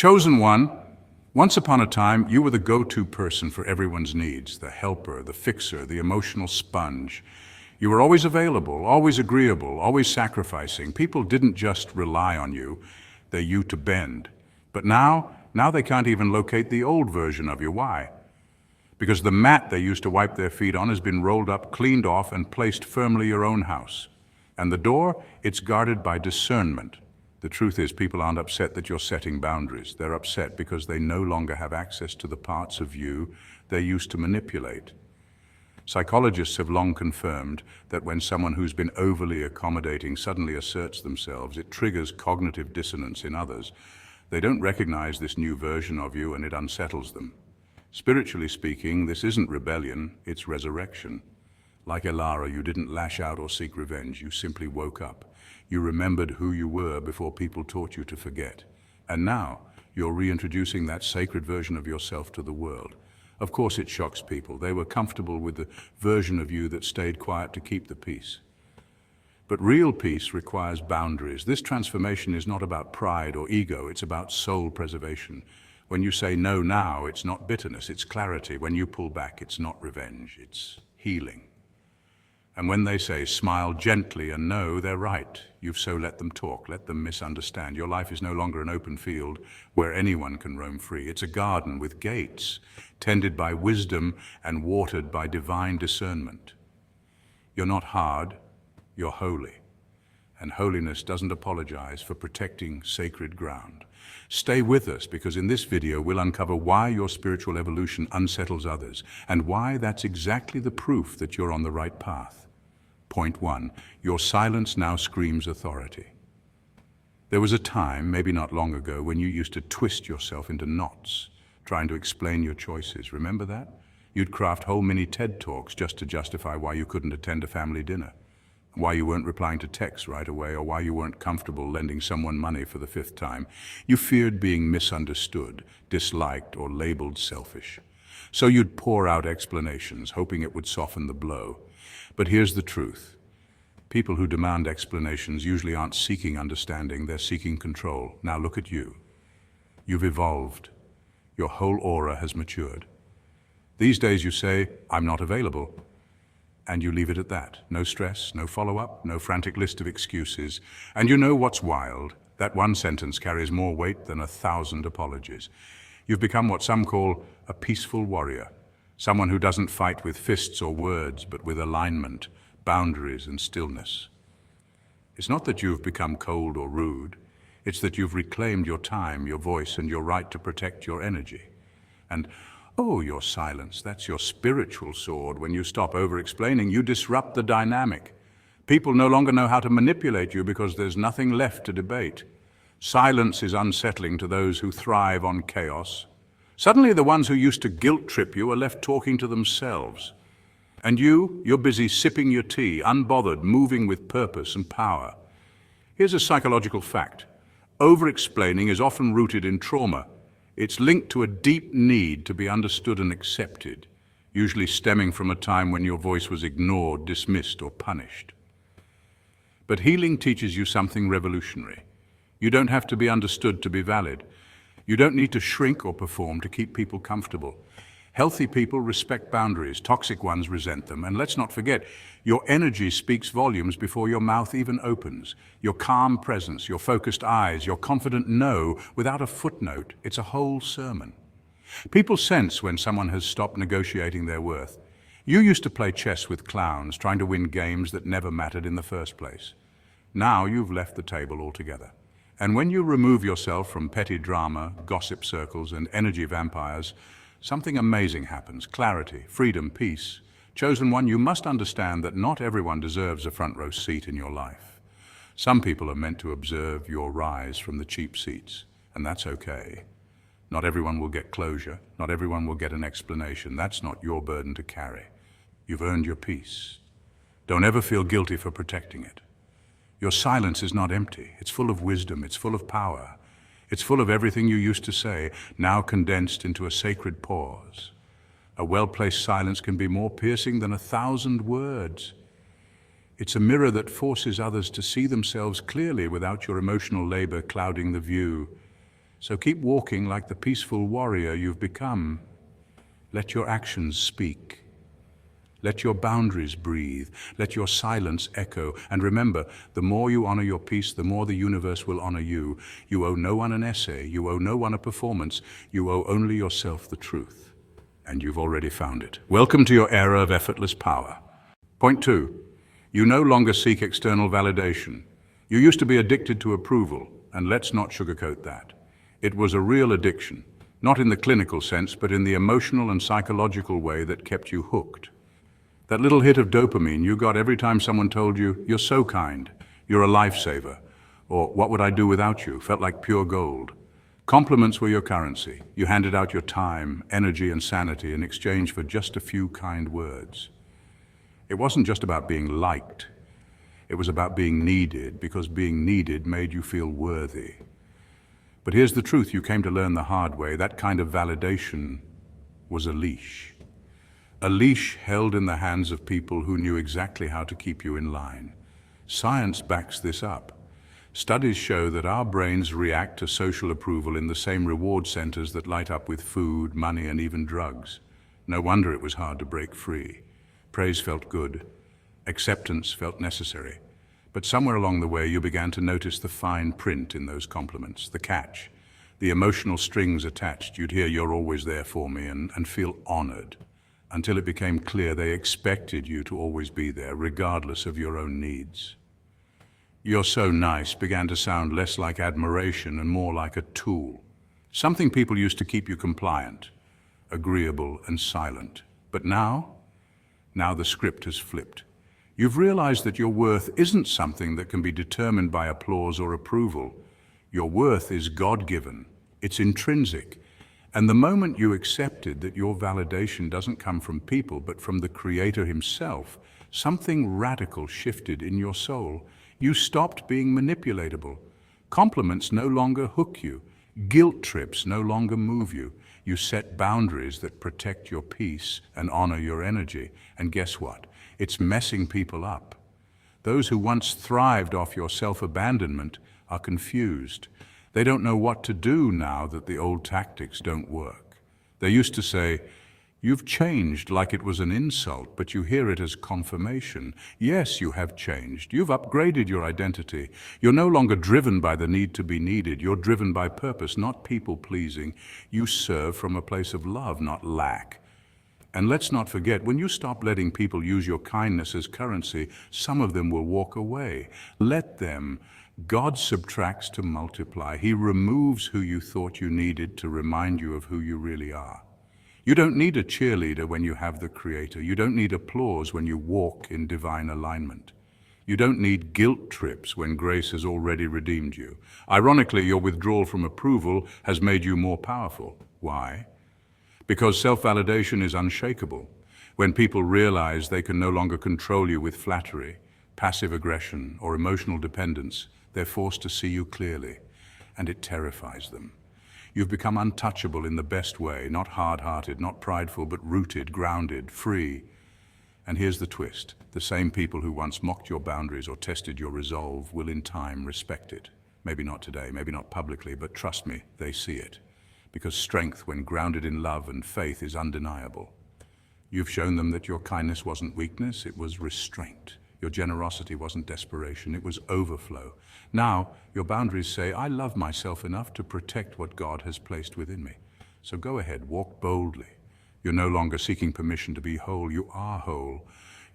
Chosen one, once upon a time, you were the go-to person for everyone's needs, the helper, the fixer, the emotional sponge. You were always available, always agreeable, always sacrificing. People didn't just rely on you, they used to bend. But now they can't even locate the old version of you. Why? Because the mat they used to wipe their feet on has been rolled up, cleaned off, and placed firmly in your own house. And the door, it's guarded by discernment. The truth is, people aren't upset that you're setting boundaries. They're upset because they no longer have access to the parts of you they used to manipulate. Psychologists have long confirmed that when someone who's been overly accommodating suddenly asserts themselves, it triggers cognitive dissonance in others. They don't recognize this new version of you and it unsettles them. Spiritually speaking, this isn't rebellion, it's resurrection. Like Elara, you didn't lash out or seek revenge, you simply woke up. You remembered who you were before people taught you to forget. And now, you're reintroducing that sacred version of yourself to the world. Of course it shocks people. They were comfortable with the version of you that stayed quiet to keep the peace. But real peace requires boundaries. This transformation is not about pride or ego, it's about soul preservation. When you say no now, it's not bitterness, it's clarity. When you pull back, it's not revenge, it's healing. And when they say smile gently and no, they're right. You've so let them talk, let them misunderstand. Your life is no longer an open field where anyone can roam free. It's a garden with gates, tended by wisdom and watered by divine discernment. You're not hard, you're holy. And holiness doesn't apologize for protecting sacred ground. Stay with us, because in this video we'll uncover why your spiritual evolution unsettles others and why that's exactly the proof that you're on the right path. Point 1. Your silence now screams authority. There was a time, maybe not long ago, when you used to twist yourself into knots, trying to explain your choices. Remember that? You'd craft whole mini TED Talks just to justify why you couldn't attend a family dinner, why you weren't replying to texts right away, or why you weren't comfortable lending someone money for the 5th time. You feared being misunderstood, disliked, or labeled selfish. So you'd pour out explanations, hoping it would soften the blow. But here's the truth. People who demand explanations usually aren't seeking understanding, they're seeking control. Now look at you. You've evolved. Your whole aura has matured. These days you say, I'm not available. And you leave it at that. No stress, no follow-up, no frantic list of excuses. And you know what's wild? That one sentence carries more weight than 1,000 apologies. You've become what some call a peaceful warrior. Someone who doesn't fight with fists or words, but with alignment, boundaries, and stillness. It's not that you've become cold or rude. It's that you've reclaimed your time, your voice, and your right to protect your energy. And oh, your silence, that's your spiritual sword. When you stop over-explaining, you disrupt the dynamic. People no longer know how to manipulate you because there's nothing left to debate. Silence is unsettling to those who thrive on chaos. Suddenly the ones who used to guilt-trip you are left talking to themselves. And you're busy sipping your tea, unbothered, moving with purpose and power. Here's a psychological fact. Over-explaining is often rooted in trauma. It's linked to a deep need to be understood and accepted, usually stemming from a time when your voice was ignored, dismissed, or punished. But healing teaches you something revolutionary. You don't have to be understood to be valid. You don't need to shrink or perform to keep people comfortable. Healthy people respect boundaries, toxic ones resent them. And let's not forget, your energy speaks volumes before your mouth even opens. Your calm presence, your focused eyes, your confident no, without a footnote, it's a whole sermon. People sense when someone has stopped negotiating their worth. You used to play chess with clowns, trying to win games that never mattered in the first place. Now you've left the table altogether. And when you remove yourself from petty drama, gossip circles, and energy vampires, something amazing happens. Clarity, freedom, peace. Chosen one, you must understand that not everyone deserves a front row seat in your life. Some people are meant to observe your rise from the cheap seats, and that's okay. Not everyone will get closure. Not everyone will get an explanation. That's not your burden to carry. You've earned your peace. Don't ever feel guilty for protecting it. Your silence is not empty. It's full of wisdom. It's full of power. It's full of everything you used to say, now condensed into a sacred pause. A well-placed silence can be more piercing than 1,000 words. It's a mirror that forces others to see themselves clearly without your emotional labor clouding the view. So keep walking like the peaceful warrior you've become. Let your actions speak. Let your boundaries breathe. Let your silence echo. And remember, the more you honor your peace, the more the universe will honor you. You owe no one an essay. You owe no one a performance. You owe only yourself the truth. And you've already found it. Welcome to your era of effortless power. Point 2. You no longer seek external validation. You used to be addicted to approval, and let's not sugarcoat that. It was a real addiction, not in the clinical sense, but in the emotional and psychological way that kept you hooked. That little hit of dopamine you got every time someone told you, "You're so kind, you're a lifesaver," or "What would I do without you?" felt like pure gold. Compliments were your currency. You handed out your time, energy, and sanity in exchange for just a few kind words. It wasn't just about being liked. It was about being needed, because being needed made you feel worthy. But here's the truth you came to learn the hard way. That kind of validation was a leash. A leash held in the hands of people who knew exactly how to keep you in line. Science backs this up. Studies show that our brains react to social approval in the same reward centers that light up with food, money, and even drugs. No wonder it was hard to break free. Praise felt good. Acceptance felt necessary. But somewhere along the way, you began to notice the fine print in those compliments, the catch, the emotional strings attached. You'd hear, "You're always there for me," and feel honored, until it became clear they expected you to always be there, regardless of your own needs. "You're so nice" began to sound less like admiration and more like a tool. Something people used to keep you compliant, agreeable, and silent. But now the script has flipped. You've realized that your worth isn't something that can be determined by applause or approval. Your worth is God-given. It's intrinsic. And the moment you accepted that your validation doesn't come from people, but from the Creator Himself, something radical shifted in your soul. You stopped being manipulatable. Compliments no longer hook you. Guilt trips no longer move you. You set boundaries that protect your peace and honor your energy. And guess what? It's messing people up. Those who once thrived off your self-abandonment are confused. They don't know what to do now that the old tactics don't work. They used to say, "You've changed," like it was an insult, but you hear it as confirmation. Yes, you have changed. You've upgraded your identity. You're no longer driven by the need to be needed. You're driven by purpose, not people-pleasing. You serve from a place of love, not lack. And let's not forget, when you stop letting people use your kindness as currency, some of them will walk away. Let them. God subtracts to multiply. He removes who you thought you needed to remind you of who you really are. You don't need a cheerleader when you have the Creator. You don't need applause when you walk in divine alignment. You don't need guilt trips when grace has already redeemed you. Ironically, your withdrawal from approval has made you more powerful. Why? Because self-validation is unshakable. When people realize they can no longer control you with flattery, passive aggression, or emotional dependence, they're forced to see you clearly, and it terrifies them. You've become untouchable in the best way, not hard-hearted, not prideful, but rooted, grounded, free. And here's the twist. The same people who once mocked your boundaries or tested your resolve will in time respect it. Maybe not today, maybe not publicly, but trust me, they see it. Because strength, when grounded in love and faith, is undeniable. You've shown them that your kindness wasn't weakness, it was restraint. Your generosity wasn't desperation, it was overflow. Now, your boundaries say, "I love myself enough to protect what God has placed within me." So go ahead, walk boldly. You're no longer seeking permission to be whole, you are whole.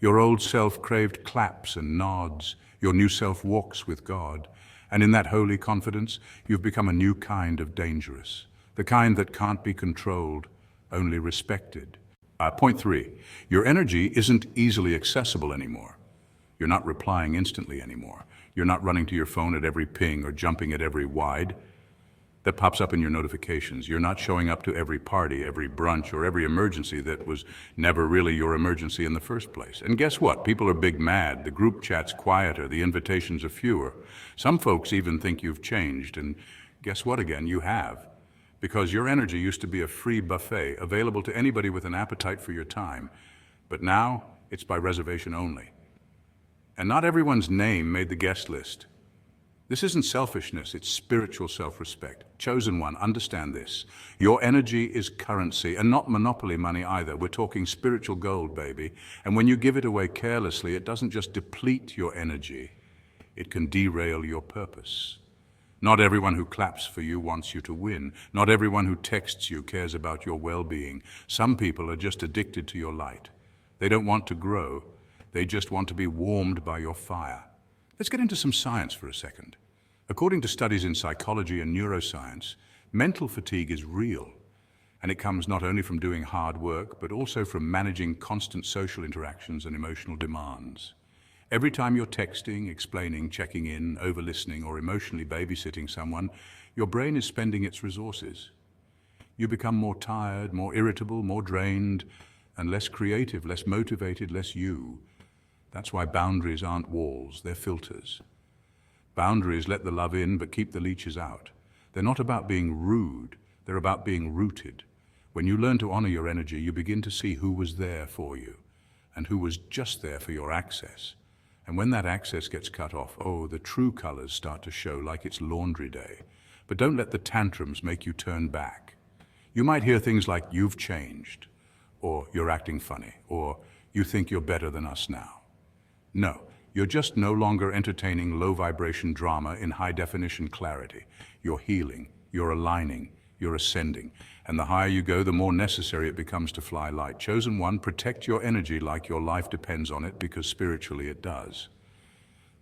Your old self craved claps and nods. Your new self walks with God. And in that holy confidence, you've become a new kind of dangerous. The kind that can't be controlled, only respected. Point 3, your energy isn't easily accessible anymore. You're not replying instantly anymore. You're not running to your phone at every ping or jumping at every wide that pops up in your notifications. You're not showing up to every party, every brunch, or every emergency that was never really your emergency in the first place. And guess what? People are big mad. The group chat's quieter. The invitations are fewer. Some folks even think you've changed. And guess what again? You have. Because your energy used to be a free buffet available to anybody with an appetite for your time. But now it's by reservation only. And not everyone's name made the guest list. This isn't selfishness, it's spiritual self-respect. Chosen one, understand this. Your energy is currency, and not monopoly money either. We're talking spiritual gold, baby. And when you give it away carelessly, it doesn't just deplete your energy, it can derail your purpose. Not everyone who claps for you wants you to win. Not everyone who texts you cares about your well-being. Some people are just addicted to your light. They don't want to grow, they just want to be warmed by your fire. Let's get into some science for a second. According to studies in psychology and neuroscience, mental fatigue is real, and it comes not only from doing hard work, but also from managing constant social interactions and emotional demands. Every time you're texting, explaining, checking in, over-listening, or emotionally babysitting someone, your brain is spending its resources. You become more tired, more irritable, more drained, and less creative, less motivated, less you. That's why boundaries aren't walls, they're filters. Boundaries let the love in, but keep the leeches out. They're not about being rude, they're about being rooted. When you learn to honor your energy, you begin to see who was there for you, and who was just there for your access. And when that access gets cut off, oh, the true colors start to show like it's laundry day. But don't let the tantrums make you turn back. You might hear things like, "You've changed," or "You're acting funny," or "You think you're better than us now." No, you're just no longer entertaining low-vibration drama in high-definition clarity. You're healing, you're aligning, you're ascending. And the higher you go, the more necessary it becomes to fly light. Chosen one, protect your energy like your life depends on it, because spiritually it does.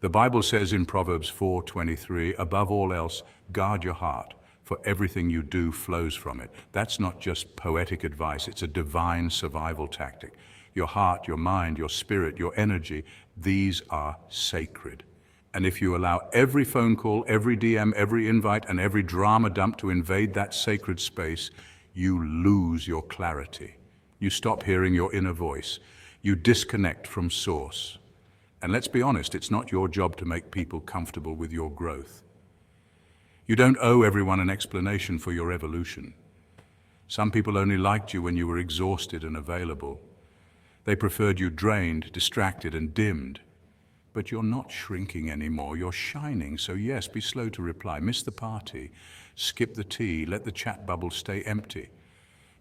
The Bible says in Proverbs 4:23, above all else, guard your heart, for everything you do flows from it. That's not just poetic advice, it's a divine survival tactic. Your heart, your mind, your spirit, your energy, these are sacred. And if you allow every phone call, every DM, every invite, and every drama dump to invade that sacred space, you lose your clarity. You stop hearing your inner voice. You disconnect from source. And let's be honest, it's not your job to make people comfortable with your growth. You don't owe everyone an explanation for your evolution. Some people only liked you when you were exhausted and available. They preferred you drained, distracted, and dimmed. But you're not shrinking anymore, you're shining. So yes, be slow to reply. Miss the party, skip the tea, let the chat bubble stay empty.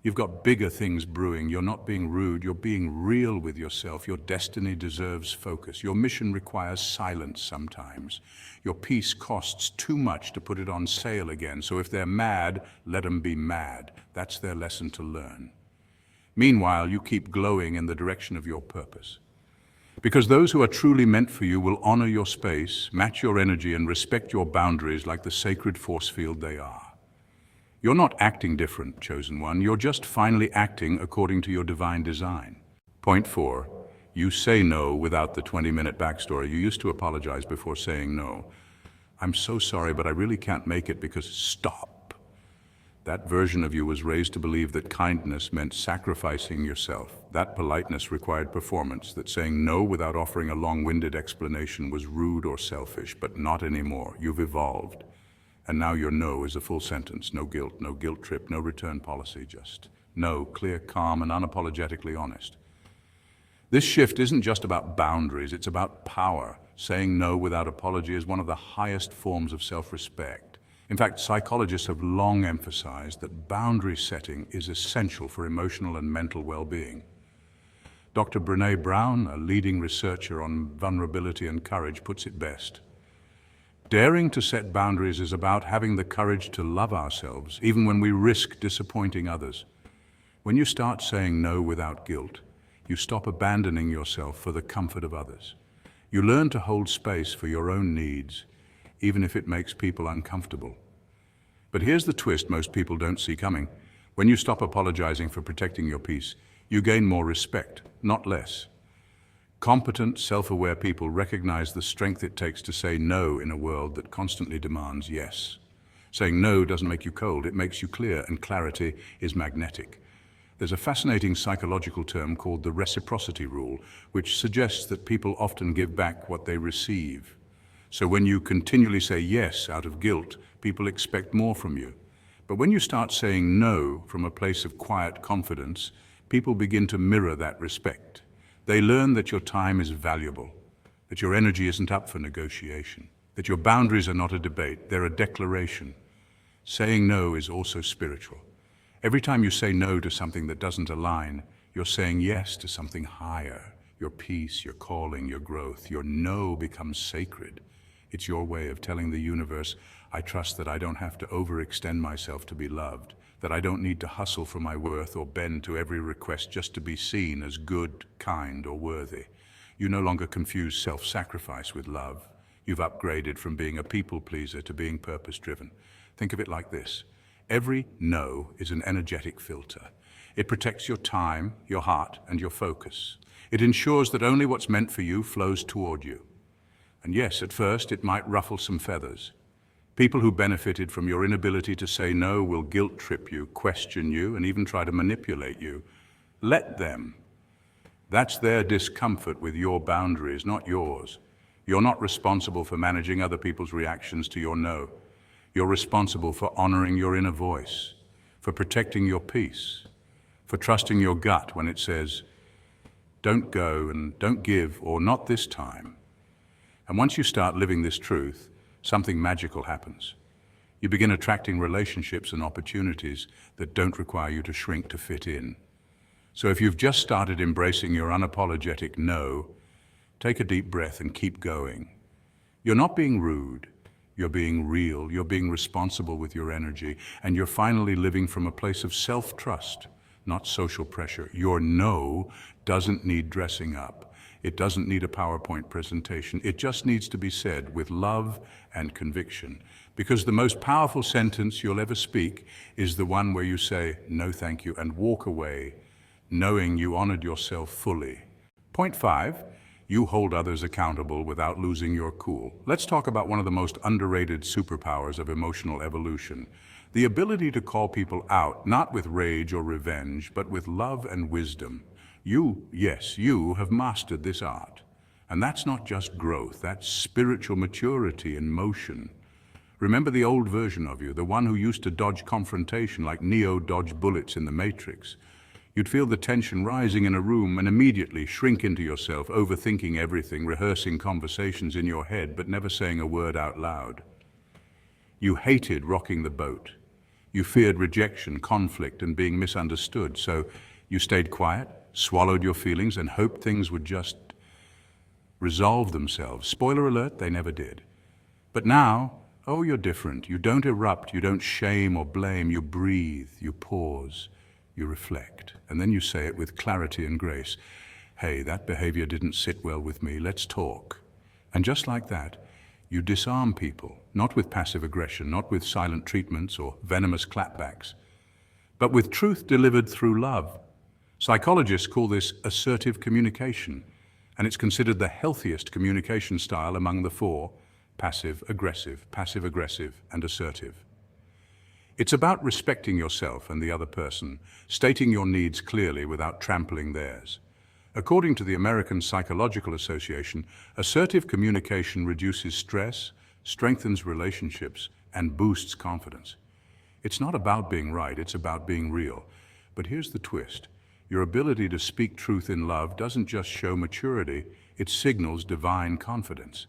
You've got bigger things brewing. You're not being rude, you're being real with yourself. Your destiny deserves focus. Your mission requires silence sometimes. Your peace costs too much to put it on sale again. So if they're mad, let them be mad. That's their lesson to learn. Meanwhile, you keep glowing in the direction of your purpose. Because those who are truly meant for you will honor your space, match your energy, and respect your boundaries like the sacred force field they are. You're not acting different, chosen one. You're just finally acting according to your divine design. Point 4. You say no without the 20-minute backstory. You used to apologize before saying no. I'm so sorry, but I really can't make it because stop. That version of you was raised to believe that kindness meant sacrificing yourself. That politeness required performance, that saying no without offering a long-winded explanation was rude or selfish, but not anymore. You've evolved. And now your no is a full sentence. No guilt trip, no return policy, just no, clear, calm, and unapologetically honest. This shift isn't just about boundaries, it's about power. Saying no without apology is one of the highest forms of self-respect. In fact, psychologists have long emphasized that boundary setting is essential for emotional and mental well-being. Dr. Brené Brown, a leading researcher on vulnerability and courage, puts it best. Daring to set boundaries is about having the courage to love ourselves, even when we risk disappointing others. When you start saying no without guilt, you stop abandoning yourself for the comfort of others. You learn to hold space for your own needs, even if it makes people uncomfortable. But here's the twist most people don't see coming. When you stop apologizing for protecting your peace, you gain more respect, not less. Competent, self-aware people recognize the strength it takes to say no in a world that constantly demands yes. Saying no doesn't make you cold, it makes you clear, and clarity is magnetic. There's a fascinating psychological term called the reciprocity rule, which suggests that people often give back what they receive. So when you continually say yes out of guilt, people expect more from you. But when you start saying no from a place of quiet confidence, people begin to mirror that respect. They learn that your time is valuable, that your energy isn't up for negotiation. that your boundaries are not a debate, they're a declaration. Saying no is also spiritual. Every time you say no to something that doesn't align, you're saying yes to something higher. Your peace, your calling, your growth. Your no becomes sacred. It's your way of telling the universe, I trust that I don't have to overextend myself to be loved, that I don't need to hustle for my worth or bend to every request just to be seen as good, kind, or worthy. You no longer confuse self-sacrifice with love. You've upgraded from being a people pleaser to being purpose-driven. Think of it like this. Every no is an energetic filter. It protects your time, your heart, and your focus. It ensures that only what's meant for you flows toward you. And yes, at first, it might ruffle some feathers. People who benefited from your inability to say no will guilt-trip you, question you, and even try to manipulate you. Let them. That's their discomfort with your boundaries, not yours. You're not responsible for managing other people's reactions to your no. You're responsible for honoring your inner voice, for protecting your peace, for trusting your gut when it says, don't go and don't give, or not this time. And once you start living this truth, something magical happens. You begin attracting relationships and opportunities that don't require you to shrink to fit in. So if you've just started embracing your unapologetic no, take a deep breath and keep going. You're not being rude. You're being real, you're being responsible with your energy, and you're finally living from a place of self-trust, not social pressure. Your no doesn't need dressing up. It doesn't need a PowerPoint presentation. It just needs to be said with love and conviction. Because the most powerful sentence you'll ever speak is the one where you say, no thank you, and walk away, knowing you honored yourself fully. Point 5. You hold others accountable without losing your cool. Let's talk about one of the most underrated superpowers of emotional evolution. The ability to call people out, not with rage or revenge, but with love and wisdom. You have mastered this art. And that's not just growth, that's spiritual maturity in motion. Remember the old version of you, the one who used to dodge confrontation like Neo dodged bullets in the Matrix. You'd feel the tension rising in a room and immediately shrink into yourself, overthinking everything, rehearsing conversations in your head, but never saying a word out loud. You hated rocking the boat. You feared rejection, conflict, and being misunderstood, so you stayed quiet, swallowed your feelings, and hoped things would just resolve themselves. Spoiler alert, they never did. But now, oh, you're different. You don't erupt, you don't shame or blame, you breathe, you pause. You reflect, and then you say it with clarity and grace. Hey, that behavior didn't sit well with me, let's talk. And just like that, you disarm people, not with passive aggression, not with silent treatments or venomous clapbacks, but with truth delivered through love. Psychologists call this assertive communication, and it's considered the healthiest communication style among the four: passive, aggressive, and assertive. It's about respecting yourself and the other person, stating your needs clearly without trampling theirs. According to the American Psychological Association, assertive communication reduces stress, strengthens relationships, and boosts confidence. It's not about being right, it's about being real. But here's the twist. Your ability to speak truth in love doesn't just show maturity, it signals divine confidence.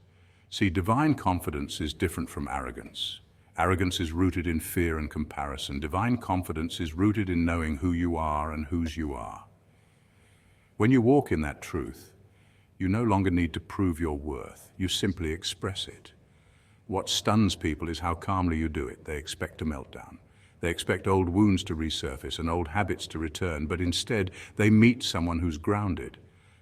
See, divine confidence is different from arrogance. Arrogance is rooted in fear and comparison. Divine confidence is rooted in knowing who you are and whose you are. When you walk in that truth, you no longer need to prove your worth. You simply express it. What stuns people is how calmly you do it. They expect a meltdown. They expect old wounds to resurface and old habits to return, but instead they meet someone who's grounded.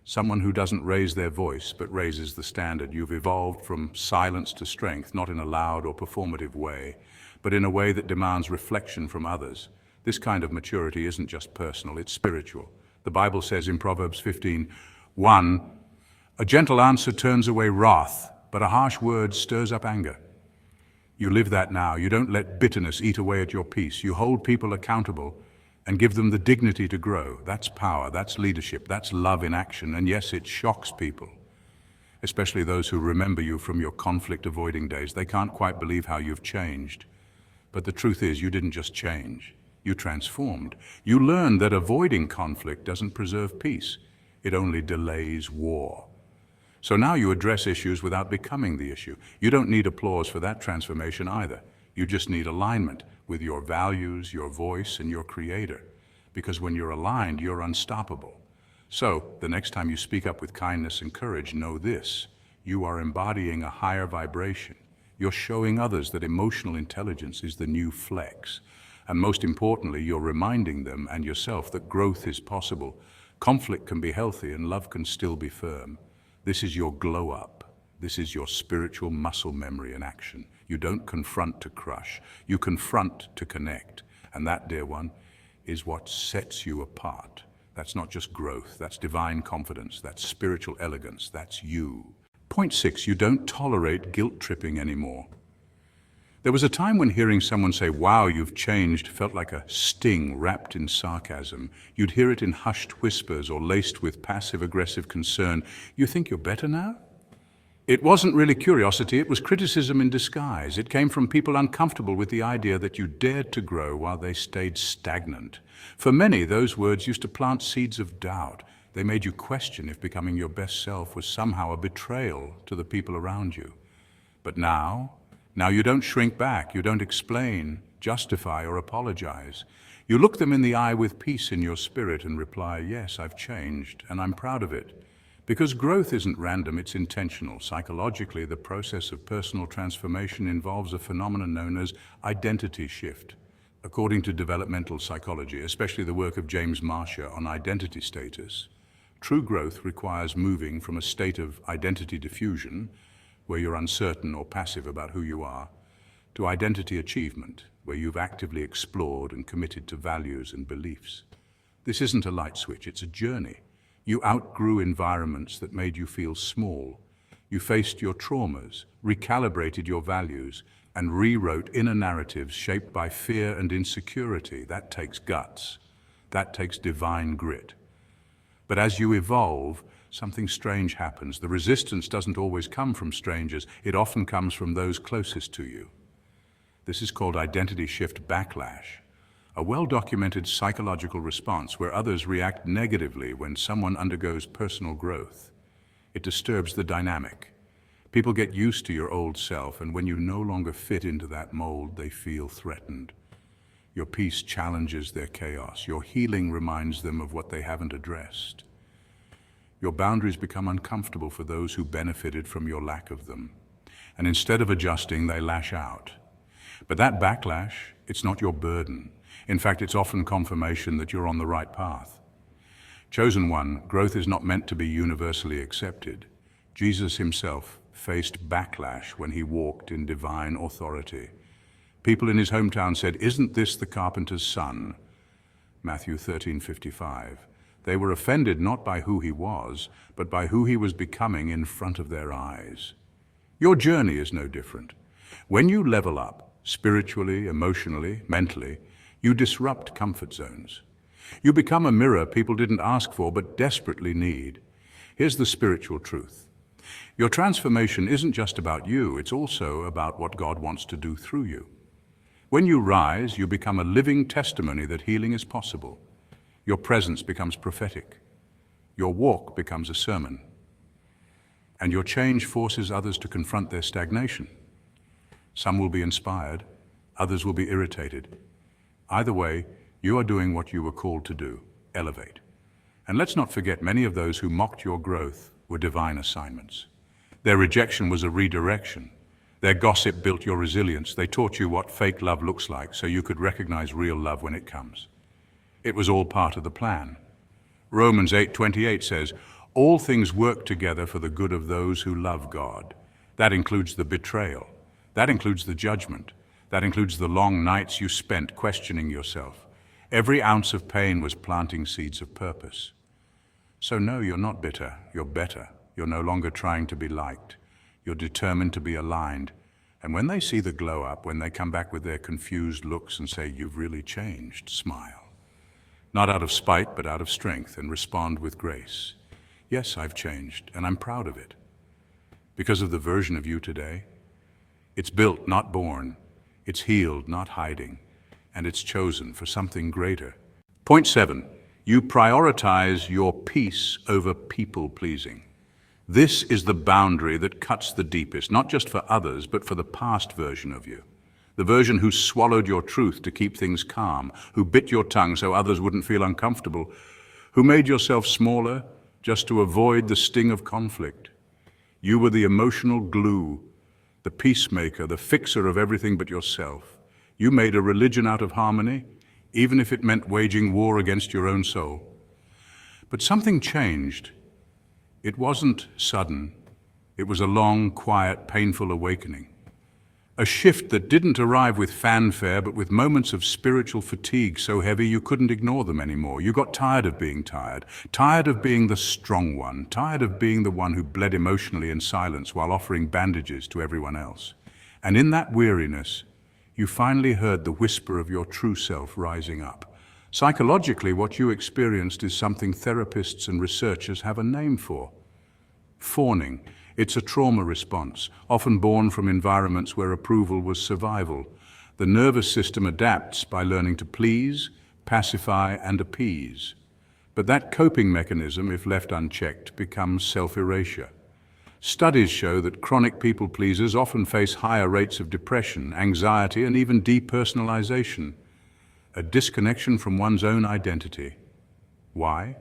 Someone who doesn't raise their voice, but raises the standard. You've evolved from silence to strength, not in a loud or performative way, but in a way that demands reflection from others. This kind of maturity isn't just personal, it's spiritual. The Bible says in Proverbs 15:1, a gentle answer turns away wrath, but a harsh word stirs up anger. You live that now. You don't let bitterness eat away at your peace. You hold people accountable and give them the dignity to grow. That's power, that's leadership, that's love in action. And yes, it shocks people, especially those who remember you from your conflict-avoiding days. They can't quite believe how you've changed. But the truth is, you didn't just change, you transformed. You learned that avoiding conflict doesn't preserve peace, it only delays war. So now you address issues without becoming the issue. You don't need applause for that transformation either. You just need alignment with your values, your voice, and your creator. Because when you're aligned, you're unstoppable. So, the next time you speak up with kindness and courage, know this: you are embodying a higher vibration. You're showing others that emotional intelligence is the new flex. And most importantly, you're reminding them and yourself that growth is possible. Conflict can be healthy and love can still be firm. This is your glow up. This is your spiritual muscle memory in action. You don't confront to crush. You confront to connect. And that, dear one, is what sets you apart. That's not just growth. That's divine confidence. That's spiritual elegance. That's you. Point 6, you don't tolerate guilt tripping anymore. There was a time when hearing someone say, "Wow, you've changed," felt like a sting wrapped in sarcasm. You'd hear it in hushed whispers or laced with passive-aggressive concern. "You think you're better now?" It wasn't really curiosity, it was criticism in disguise. It came from people uncomfortable with the idea that you dared to grow while they stayed stagnant. For many, those words used to plant seeds of doubt. They made you question if becoming your best self was somehow a betrayal to the people around you. But now you don't shrink back, you don't explain, justify, or apologize. You look them in the eye with peace in your spirit and reply, "Yes, I've changed, and I'm proud of it." Because growth isn't random, it's intentional. Psychologically, the process of personal transformation involves a phenomenon known as identity shift. According to developmental psychology, especially the work of James Marshall on identity status, true growth requires moving from a state of identity diffusion, where you're uncertain or passive about who you are, to identity achievement, where you've actively explored and committed to values and beliefs. This isn't a light switch, it's a journey. You outgrew environments that made you feel small. You faced your traumas, recalibrated your values, and rewrote inner narratives shaped by fear and insecurity. That takes guts. That takes divine grit. But as you evolve, something strange happens. The resistance doesn't always come from strangers. It often comes from those closest to you. This is called identity shift backlash, a well-documented psychological response where others react negatively when someone undergoes personal growth. It disturbs the dynamic. People get used to your old self, and when you no longer fit into that mold, they feel threatened. Your peace challenges their chaos. Your healing reminds them of what they haven't addressed. Your boundaries become uncomfortable for those who benefited from your lack of them. And instead of adjusting, they lash out. But that backlash, it's not your burden. In fact, it's often confirmation that you're on the right path. Chosen one, growth is not meant to be universally accepted. Jesus himself faced backlash when he walked in divine authority. People in his hometown said, "Isn't this the carpenter's son?" Matthew 13:55. They were offended not by who he was, but by who he was becoming in front of their eyes. Your journey is no different. When you level up, spiritually, emotionally, mentally, you disrupt comfort zones. You become a mirror people didn't ask for but desperately need. Here's the spiritual truth. Your transformation isn't just about you, it's also about what God wants to do through you. When you rise, you become a living testimony that healing is possible. Your presence becomes prophetic. Your walk becomes a sermon. And your change forces others to confront their stagnation. Some will be inspired, others will be irritated. Either way, you are doing what you were called to do, elevate. And let's not forget, many of those who mocked your growth were divine assignments. Their rejection was a redirection. Their gossip built your resilience. They taught you what fake love looks like so you could recognize real love when it comes. It was all part of the plan. Romans 8:28 says, "All things work together for the good of those who love God." That includes the betrayal. That includes the judgment. That includes the long nights you spent questioning yourself. Every ounce of pain was planting seeds of purpose. So no, you're not bitter. You're better. You're no longer trying to be liked. You're determined to be aligned. And when they see the glow up, when they come back with their confused looks and say, "You've really changed," smile. Not out of spite, but out of strength, and respond with grace. "Yes, I've changed, and I'm proud of it." Because of the version of you today, it's built, not born. It's healed, not hiding. And it's chosen for something greater. Point 7, you prioritize your peace over people-pleasing. This is the boundary that cuts the deepest, not just for others, but for the past version of you. The version who swallowed your truth to keep things calm, who bit your tongue so others wouldn't feel uncomfortable, who made yourself smaller just to avoid the sting of conflict. You were the emotional glue, the peacemaker, the fixer of everything but yourself. You made a religion out of harmony, even if it meant waging war against your own soul. But something changed. It wasn't sudden. It was a long, quiet, painful awakening. A shift that didn't arrive with fanfare, but with moments of spiritual fatigue so heavy you couldn't ignore them anymore. You got tired of being tired of being the strong one, tired of being the one who bled emotionally in silence while offering bandages to everyone else. And in that weariness, you finally heard the whisper of your true self rising up. Psychologically, what you experienced is something therapists and researchers have a name for: fawning. It's a trauma response, often born from environments where approval was survival. The nervous system adapts by learning to please, pacify, and appease. But that coping mechanism, if left unchecked, becomes self-erasure. Studies show that chronic people pleasers often face higher rates of depression, anxiety, and even depersonalization, a disconnection from one's own identity. Why?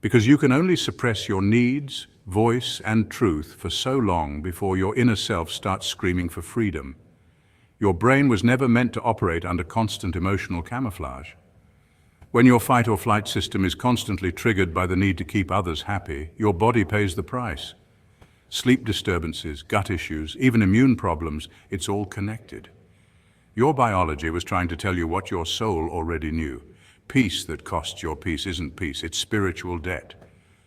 Because you can only suppress your needs, voice, and truth for so long before your inner self starts screaming for freedom. Your brain was never meant to operate under constant emotional camouflage. When your fight or flight system is constantly triggered by the need to keep others happy, your body pays the price. Sleep disturbances, gut issues, even immune problems, it's all connected. Your biology was trying to tell you what your soul already knew. Peace that costs your peace isn't peace, it's spiritual debt.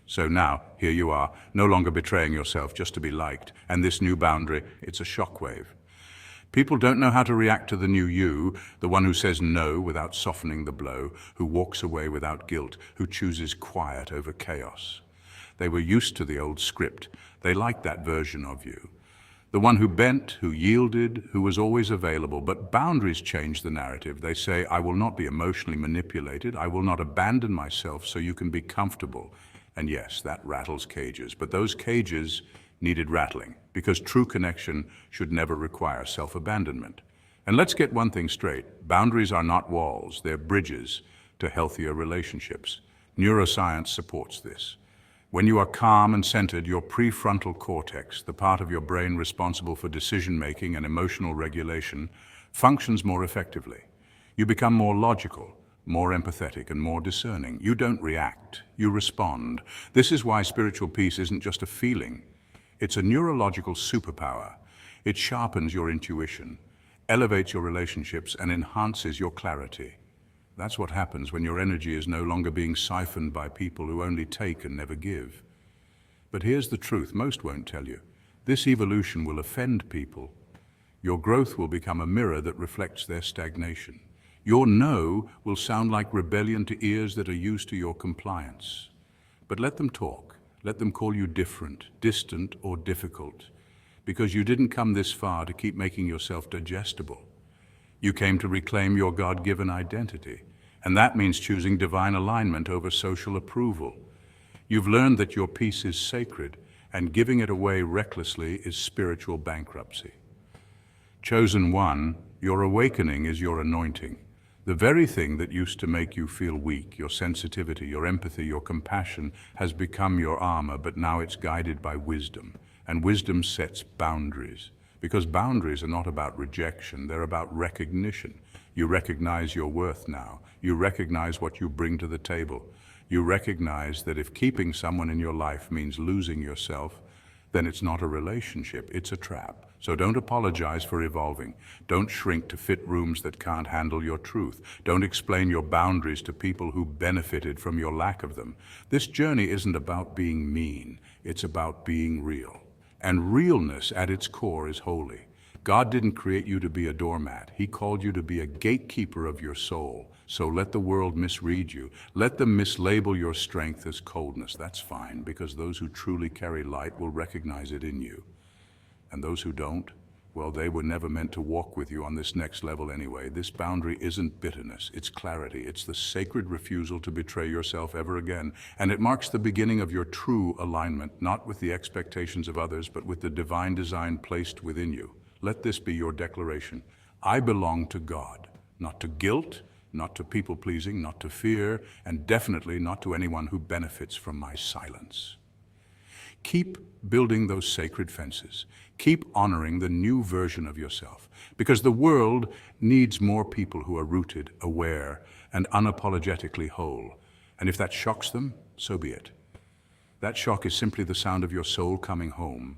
So now, here you are, no longer betraying yourself just to be liked, and this new boundary, it's a shockwave. People don't know how to react to the new you, the one who says no without softening the blow, who walks away without guilt, who chooses quiet over chaos. They were used to the old script. They liked that version of you. The one who bent, who yielded, who was always available. But boundaries change the narrative. They say, I will not be emotionally manipulated. I will not abandon myself so you can be comfortable. And yes, that rattles cages. But those cages needed rattling, because true connection should never require self-abandonment. And let's get one thing straight. Boundaries are not walls. They're bridges to healthier relationships. Neuroscience supports this. When you are calm and centered, your prefrontal cortex, the part of your brain responsible for decision-making and emotional regulation, functions more effectively. You become more logical, more empathetic, and more discerning. You don't react, you respond. This is why spiritual peace isn't just a feeling. It's a neurological superpower. It sharpens your intuition, elevates your relationships, and enhances your clarity. That's what happens when your energy is no longer being siphoned by people who only take and never give. But here's the truth most won't tell you. This evolution will offend people. Your growth will become a mirror that reflects their stagnation. Your no will sound like rebellion to ears that are used to your compliance. But let them talk. Let them call you different, distant, or difficult, because you didn't come this far to keep making yourself digestible. You came to reclaim your God-given identity, and that means choosing divine alignment over social approval. You've learned that your peace is sacred, and giving it away recklessly is spiritual bankruptcy. Chosen one, your awakening is your anointing. The very thing that used to make you feel weak, your sensitivity, your empathy, your compassion, has become your armor, but now it's guided by wisdom, and wisdom sets boundaries. Because boundaries are not about rejection, they're about recognition. You recognize your worth now. You recognize what you bring to the table. You recognize that if keeping someone in your life means losing yourself, then it's not a relationship, it's a trap. So don't apologize for evolving. Don't shrink to fit rooms that can't handle your truth. Don't explain your boundaries to people who benefited from your lack of them. This journey isn't about being mean, it's about being real. And realness at its core is holy. God didn't create you to be a doormat. He called you to be a gatekeeper of your soul. So let the world misread you. Let them mislabel your strength as coldness. That's fine, because those who truly carry light will recognize it in you. And those who don't, well, they were never meant to walk with you on this next level anyway. This boundary isn't bitterness, it's clarity. It's the sacred refusal to betray yourself ever again. And it marks the beginning of your true alignment, not with the expectations of others, but with the divine design placed within you. Let this be your declaration. I belong to God, not to guilt, not to people-pleasing, not to fear, and definitely not to anyone who benefits from my silence. Keep building those sacred fences. Keep honoring the new version of yourself, because the world needs more people who are rooted, aware, and unapologetically whole. And if that shocks them, so be it. That shock is simply the sound of your soul coming home.